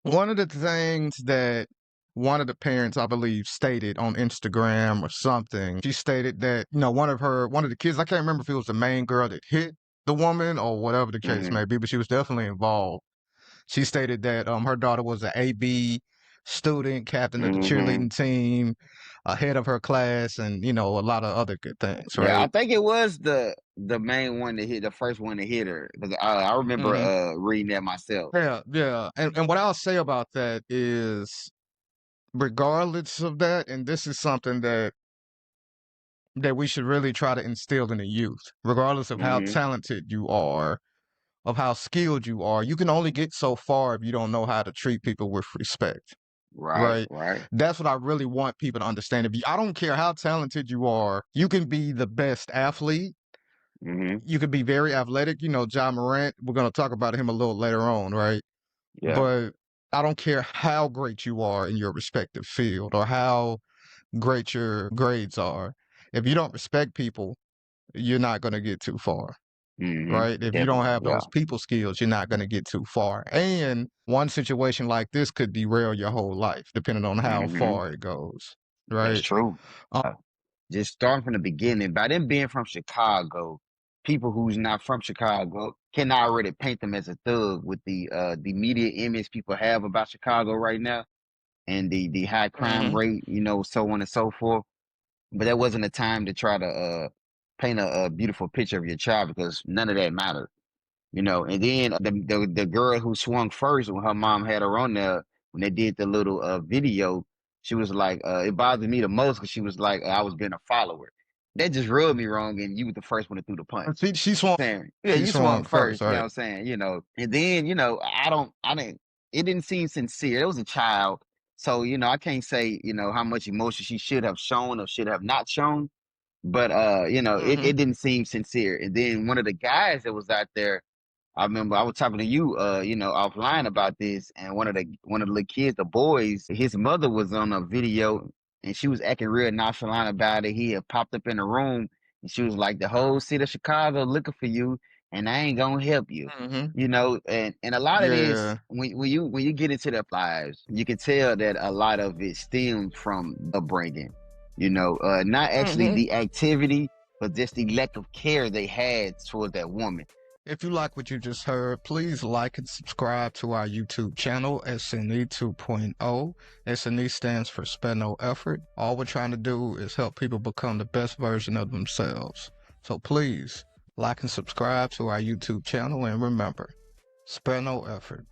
One of the things that one of the parents, I believe, stated on Instagram or something, she stated that, one of the kids, I can't remember if it was the main girl that hit the woman or whatever the case Mm-hmm. may be, but she was definitely involved. She stated that her daughter was an AB student, captain of the Mm-hmm. cheerleading team, ahead of her class, and a lot of other good things, Yeah, I right? think it was the main one that hit the first one to hit her because I remember Hmm. reading that myself. Yeah, yeah. And what I'll say about that is, regardless of that, and this is something that we should really try to instill in the youth, regardless of how Mm-hmm. talented you are, of how skilled you are, you can only get so far if you don't know how to treat people with respect, Right, right? right. That's what I really want people to understand. I don't care how talented you are, you can be the best athlete. Mm-hmm. You could be very athletic. Ja Morant, we're going to talk about him a little later on, right? Yeah. But I don't care how great you are in your respective field or how great your grades are. If you don't respect people, you're not going to get too far, Mm-hmm. right? If you don't Definitely. have Yeah. those people skills, you're not going to get too far. And one situation like this could derail your whole life, depending on how Mm-hmm. far it goes, That's right? true. Um, Just starting from the beginning, by them being from Chicago, people who's not from Chicago can already paint them as a thug with the media image people have about Chicago right now and the high crime mhm. rate, so on and so forth. But that wasn't a time to try to paint a beautiful picture of your child because none of that mattered. And then the girl who swung first when her mom had her on there when they did the little video, she was like, it bothered me the most because she was like, I was being a follower. That just rubbed me wrong, and you were the first one that threw the punch. She swung. Saying, yeah, She you swung swung first, first. You know what right? I'm saying? And then I didn't. It didn't seem sincere. It was a child, so I can't say how much emotion she should have shown or should have not shown. But Hmm. it didn't seem sincere. And then one of the guys that was out there, I remember I was talking to you, offline about this, and one of the little kids, the boys, his mother was on a video, and she was acting real nonchalant about it. He had popped up in the room, and she was like, "The whole city of Chicago looking for you, and I ain't gonna help you." Hmm. And a lot of this, Yeah. when you get into their lives, you can tell that a lot of it stems from the upbringing. Not actually Hmm. the activity, but just the lack of care they had towards that woman. If you like what you just heard, please like and subscribe to our YouTube channel, SNE 2.0. SNE stands for Spare No Effort. All we're trying to do is help people become the best version of themselves. So please like and subscribe to our YouTube channel, and remember, spare no effort.